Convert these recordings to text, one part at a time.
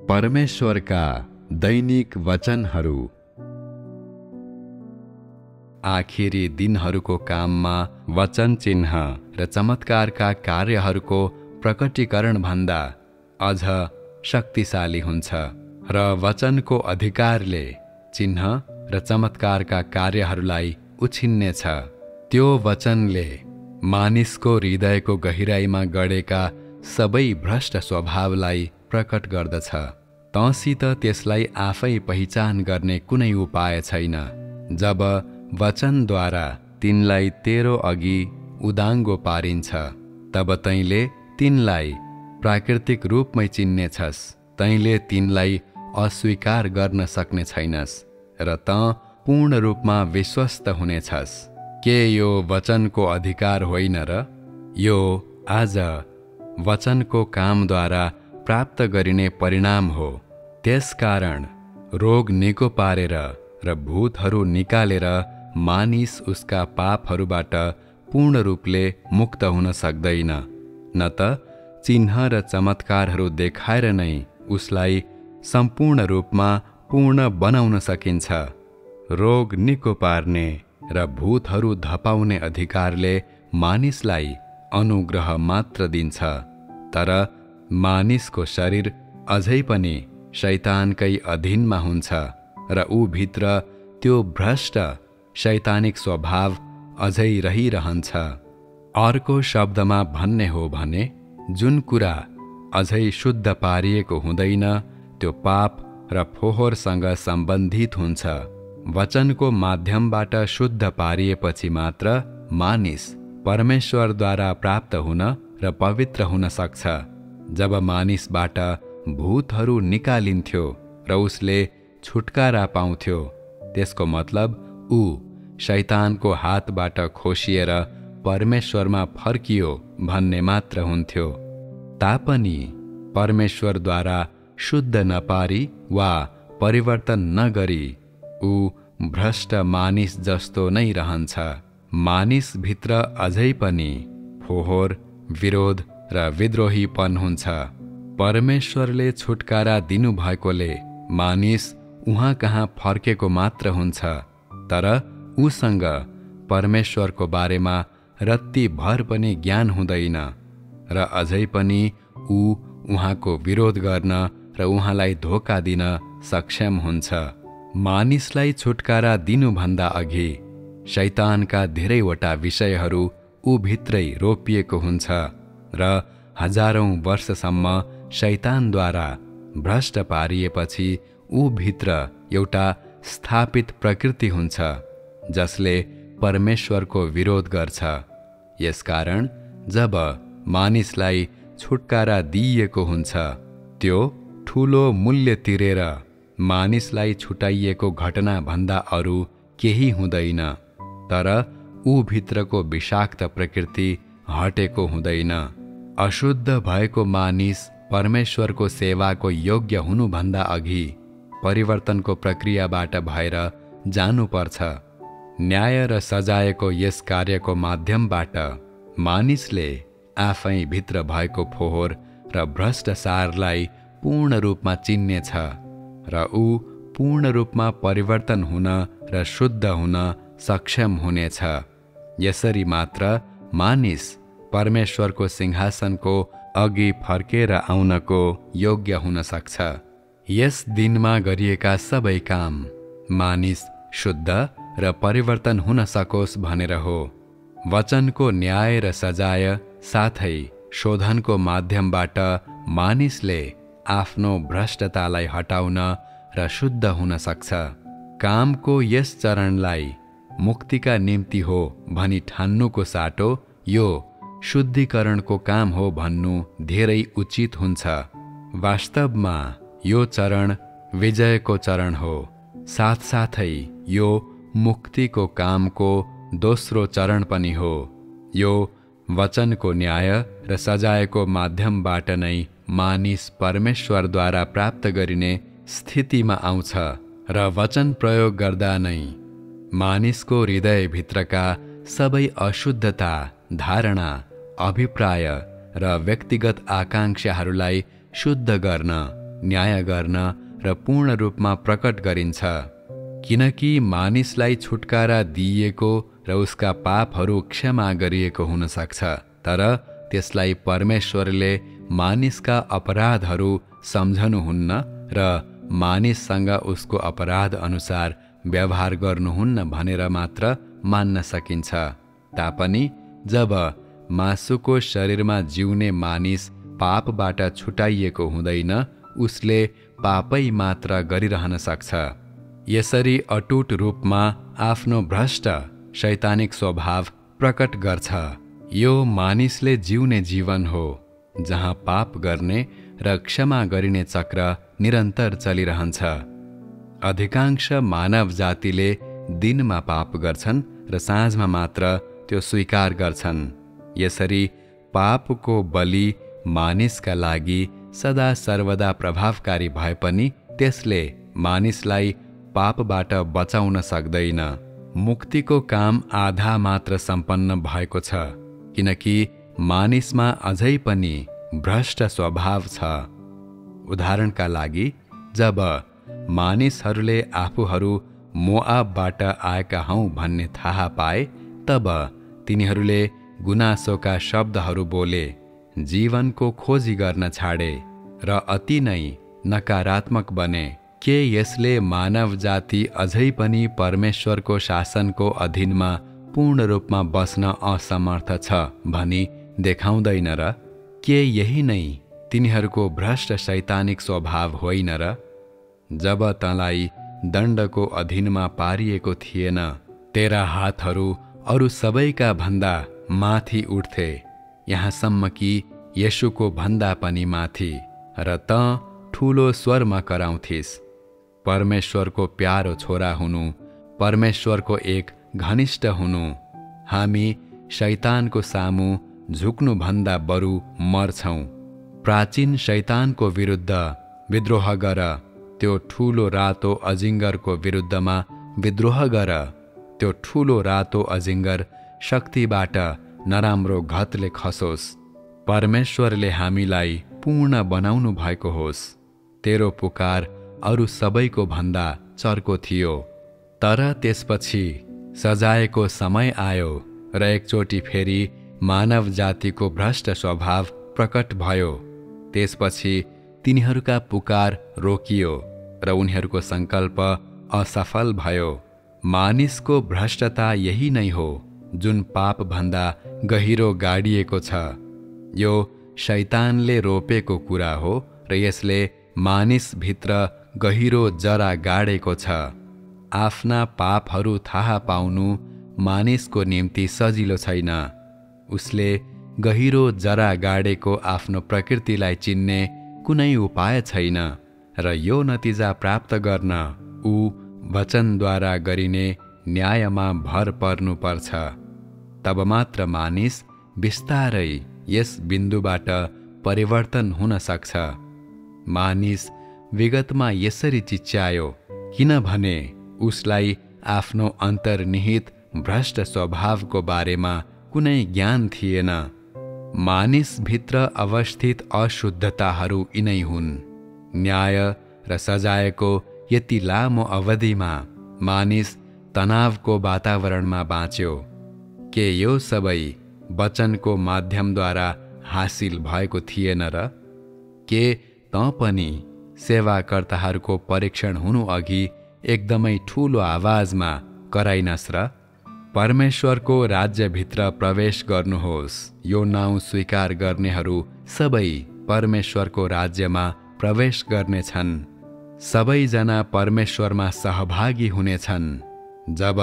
परमेश्वरका दैनिक वचनहरू। आखिरी दिनहरूको काममा वचन चिन्ह र चमत्कारका कार्यहरूको प्रकटीकरण भन्दा अझ शक्तिशाली हुन्छ र वचनको अधिकारले चिन्ह र चमत्कारका कार्यहरूलाई उछिन्नेछ। त्यो वचनले मानिसको हृदयको गहिराईमा गडेका सबै भ्रष्ट स्वभावलाई प्रकट गर्दछ। तँसित त्यसलाई आफै पहिचान गर्ने कुनै उपाय छैन। जब वचनद्वारा तिनलाई तेरो अघि उदाङ्गो पारिन्छ, तब तैँले तिनलाई प्राकृतिक रूपमै चिन्नेछस्। तैँले तिनलाई अस्वीकार गर्न सक्ने छैनस् र तँ पूर्ण रूपमा विश्वस्त हुनेछस्। के यो वचनको अधिकार होइन र? यो आज वचनको कामद्वारा प्राप्त गरिने परिणाम हो। त्यसकारण रोग निको पारेर र भूतहरू निकालेर मानिस उसका पापहरूबाट पूर्ण रूपले मुक्त हुन सक्दैन, न त चिन्ह र चमत्कारहरू देखाएर नै उसलाई सम्पूर्ण रूपमा पूर्ण बनाउन सकिन्छ। रोग निको पार्ने र भूतहरू धपाउने अधिकारले मानिसलाई अनुग्रह मात्र दिन्छ, तर मानिसको शरीर अझै पनि शैतानकै अधीनमा हुन्छ र ऊ भित्र त्यो भ्रष्ट शैतानिक स्वभाव अझै रहिरहन्छ। अर्को शब्दमा भन्ने हो भने जुन कुरा अझै शुद्ध पारिएको हुँदैन त्यो पाप र फोहोरसँग सम्बन्धित हुन्छ। वचनको माध्यमबाट शुद्ध पारिएपछि मात्र मानिस परमेश्वरद्वारा प्राप्त हुन र पवित्र हुन सक्छ। जब मानिसबाट भूतहरू निकालिन्थ्यो र उसले छुटकारा पाउँथ्यो, त्यसको मतलब ऊ शैतानको हातबाट खोसिएर परमेश्वरमा फर्कियो भन्ने मात्र हुन्थ्यो। तापनि परमेश्वरद्वारा शुद्ध नपारी वा परिवर्तन नगरी ऊ भ्रष्ट मानिस जस्तो नै रहन्छ। मानिसभित्र अझै पनि फोहोर, विरोध र विद्रोहीपन हुन्छ। परमेश्वरले छुटकारा दिनुभएकोले मानिस उहाँ कहाँ फर्केको मात्र हुन्छ, तर उसँग परमेश्वरको बारेमा रत्ती भर पनि ज्ञान हुँदैन र अझै पनि ऊ उहाँको विरोध गर्न र उहाँलाई धोका दिन सक्षम हुन्छ। मानिसलाई छुटकारा दिनुभन्दा अघि शैतानका धेरैवटा विषयहरू ऊ भित्रै रोपिएको हुन्छ र हजारौं वर्षसम्म शैतानद्वारा भ्रष्ट पारिएपछि ऊ भित्र एउटा स्थापित प्रकृति हुन्छ जसले परमेश्वरको विरोध गर्छ। यसकारण जब मानिसलाई छुटकारा दिइएको हुन्छ, त्यो ठूलो मूल्य तिरेर मानिसलाई छुटाइएको घटना भन्दा अरू केही हुँदैन, तर ऊ भित्रको विषाक्त प्रकृति हटेको हुँदैन। अशुद्ध भएको मानिस परमेश्वरको सेवाको योग्य हुनुभन्दा अघि परिवर्तनको प्रक्रियाबाट भएर जानुपर्छ। न्याय र सजायको यस कार्यको माध्यमबाट मानिसले आफै भित्र भएको फोहोर र भ्रष्टाचारलाई पूर्ण रूपमा चिन्नेछ र ऊ पूर्ण रूपमा परिवर्तन हुन र शुद्ध हुन सक्षम हुनेछ। यसरी मात्र मानिस परमेश्वरको सिंहासनको अघि फर्केर आउनको योग्य हुन सक्छ। यस दिनमा गरिएका सबै काम मानिस शुद्ध र परिवर्तन हुन सकोस् भनेर हो। वचनको न्याय र सजाय साथै शोधनको माध्यमबाट मानिसले आफ्नो भ्रष्टतालाई हटाउन र शुद्ध हुन सक्छ। कामको यस चरणलाई मुक्तिका निम्ति हो भनी ठान्नुको साटो यो शुद्धिकरणको काम हो भन्नु धेरै उचित हुन्छ। वास्तवमा यो चरण विजयको चरण हो। साथसाथै यो मुक्तिको कामको दोस्रो चरण पनि हो। यो वचनको न्याय र सजायको माध्यमबाट नै मानिस परमेश्वरद्वारा प्राप्त गरिने स्थितिमा आउँछ र वचन प्रयोग गर्दा नै मानिसको हृदयभित्रका सबै अशुद्धता, धारणा, अभिप्राय र व्यक्तिगत आकांक्षाहरूलाई शुद्ध गर्न न्याय गर्न र पूर्ण रूपमा प्रकट गरिन्छ। किनकि मानिसलाई छुटकारा दिइएको र उसका पापहरू क्षमा गरिएको हुन सक्छ, तर त्यसलाई परमेश्वरले मानिसका अपराधहरू सम्झनुहुन्न र मानिससँग उसको अपराध अनुसार व्यवहार गर्नुहुन्न भनेर मात्र मान्न सकिन्छ। तापनि जब मासुको शरीरमा जिउने मानिस पापबाट छुटाइएको हुँदैन, उसले पापै मात्र गरिरहन सक्छ। यसरी अटुट रूपमा आफ्नो भ्रष्ट शैतानिक स्वभाव प्रकट गर्छ। यो मानिसले जिउने जीवन हो जहाँ पाप गर्ने र क्षमा गरिने चक्र निरन्तर चलिरहन्छ। अधिकांश मानव जातिले दिनमा पाप गर्छन् र साँझमा मात्र त्यो स्वीकार गर्छन्। यसरी पापको बलि मानिसका लागि सदा सर्वदा प्रभावकारी भए पनि त्यसले मानिसलाई पापबाट बचाउन सक्दैन। मुक्तिको काम आधा मात्र सम्पन्न भएको छ, किनकि मानिसमा अझै पनि भ्रष्ट स्वभाव छ। उदाहरणका लागि, जब मानिसहरूले आफूहरू मोआबबाट आएका हौं भन्ने थाहा पाए, तब तिनीहरूले गुनासोका शब्दहरू बोले, जीवनको खोजी गर्न छाडे र अति नै नकारात्मक बने। के यसले मानव जाति अझै पनि परमेश्वरको शासनको अधीनमा पूर्ण रूपमा बस्न असमर्थ छ भनी देखाउँदैन र? के यही नै तिनीहरूको भ्रष्ट शैतानिक स्वभाव होइन र? जब तँलाई दण्डको अधीनमा पारिएको थिएन, तेरा हातहरू अरू सबैका भन्दा माथि उठ्थे, यहाँसम्म कि येशूको भन्दा पनि माथि, र तँ ठूलो स्वरमा कराउँथिस्। परमेश्वरको प्यारो छोरा हुनु, परमेश्वरको एक घनिष्ठ हुनु। हामी शैतानको सामु झुक्नुभन्दा बरु मर्छौं। प्राचीन शैतानको विरुद्ध विद्रोह गर, त्यो ठूलो रातो अजिङ्गरको विरुद्धमा विद्रोह गर। त्यो ठूलो रातो अजिङ्गर शक्तिबाट नराम्रो घतले खसोस्। परमेश्वरले हामीलाई पूर्ण बनाउनु भएको होस्। तेरो पुकार अरू सबैको भन्दा चर्को थियो। तर त्यसपछि सजायको समय आयो र एकचोटि फेरि मानव जातिको भ्रष्ट स्वभाव प्रकट भयो। त्यसपछि तिनीहरूका पुकार रोकियो र उनीहरूको सङ्कल्प असफल भयो। मानिसको भ्रष्टता यही नै हो जुन पापभन्दा गहिरो गाडिएको छ। यो शैतानले रोपेको कुरा हो र यसले मानिसभित्र गहिरो जरा गाडेको छ। आफ्ना पापहरू थाहा पाउनु मानिसको निम्ति सजिलो छैन। उसले गहिरो जरा गाडेको आफ्नो प्रकृतिलाई चिन्ने कुनै उपाय छैन र यो नतिजा प्राप्त गर्न ऊ वचनद्वारा गरिने न्यायमा भर पर्नुपर्छ। तब मात्र मानिस बिस्तारै यस बिन्दुबाट परिवर्तन हुन सक्छ। मानिस विगतमा यसरी चिच्यायो किनभने उसलाई आफ्नो अन्तर्निहित भ्रष्ट स्वभावको बारेमा कुनै ज्ञान थिएन। मानिसभित्र अवस्थित अशुद्धताहरू यिनै हुन्। न्याय र सजायको यति लामो अवधिमा मानिस तनावको वातावरणमा बाँच्यो। के यो सबै वचनको माध्यमद्वारा हासिल भएको थिएन र? के तँ पनि सेवाकर्ताहरूको परीक्षण हुनु अघि एकदमै ठूलो आवाजमा कराइनस् र? परमेश्वरको राज्यभित्र प्रवेश गर्नुहोस्। यो नाउँ स्वीकार गर्नेहरू सबै परमेश्वरको राज्यमा प्रवेश गर्नेछन्। सबैजना परमेश्वरमा सहभागी हुनेछन्। जब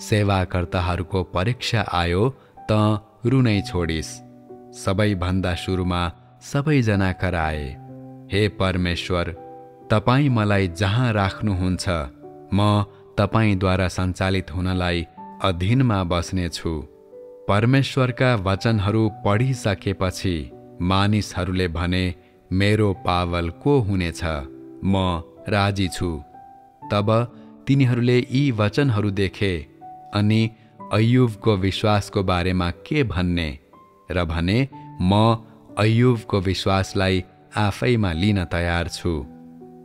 सेवाकर्ताहरूको परीक्षा आयो त रुनै छोडिस्। सबैभन्दा सुरुमा सबैजना कराए, हे परमेश्वर, तपाईँ मलाई जहाँ राख्नुहुन्छ म तपाईँद्वारा सञ्चालित हुनलाई अधीनमा बस्नेछु। परमेश्वरका वचनहरू पढिसकेपछि मानिसहरूले भने, मेरो पावल को हुनेछ? म राजी छु। तब तिनीहरूले यी वचनहरू देखे अनि अय्युबको विश्वासको बारेमा के भन्ने र भने, म अय्युबको विश्वासलाई आफैमा लिन तयार छु।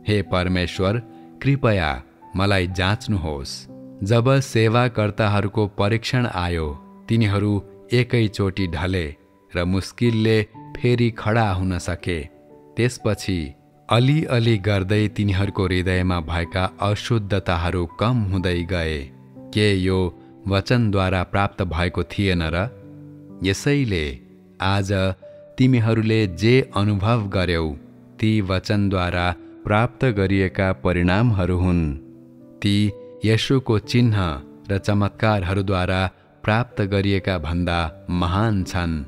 हे परमेश्वर, कृपया मलाई जाँच्नुहोस्। जब सेवाकर्ताहरूको परीक्षण आयो, तिनीहरू एकैचोटि ढले र मुस्किलले फेरि खडा हुन सके। त्यसपछि अलिअलि गर्दै तिनीहरूको हृदयमा भएका अशुद्धताहरू कम हुँदै गए। के यो वचनद्वारा प्राप्त भएको थिएन र? यसैले आज तिमीहरूले जे अनुभव गर्यौ ती वचनद्वारा प्राप्त गरिएका परिणामहरू हुन्। ती येशूको चिन्ह र चमत्कारहरूद्वारा प्राप्त गरिएका भन्दा महान छन्।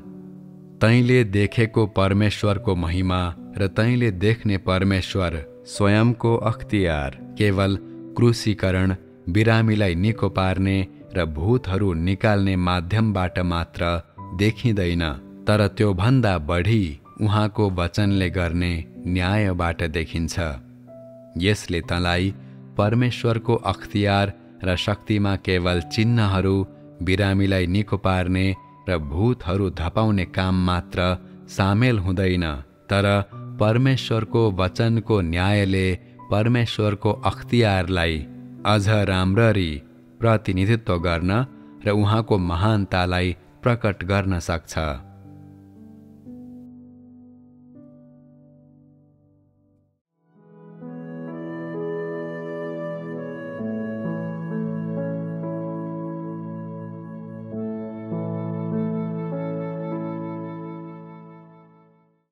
तैँले देखेको परमेश्वरको महिमा र तैँले देख्ने परमेश्वर स्वयंको अख्तियार केवल क्रुसीकरण, बिरामीलाई निको पार्ने र भूतहरू निकाल्ने माध्यमबाट मात्र देखिँदैन, तर त्यो भन्दा बढी उहाँको वचनले गर्ने न्यायबाट देखिन्छ। यसले तँलाई परमेश्वरको अख्तियार र शक्तिमा केवल चिन्हहरू, बिरामीलाई निको पार्ने र भूतहरू धपाउने काम मात्र सामेल हुँदैन, तर परमेश्वरको वचनको न्यायले परमेश्वरको अख्तियारलाई अझ राम्ररी प्रतिनिधित्व गर्न र उहाँको महानतालाई प्रकट गर्न सक्छ।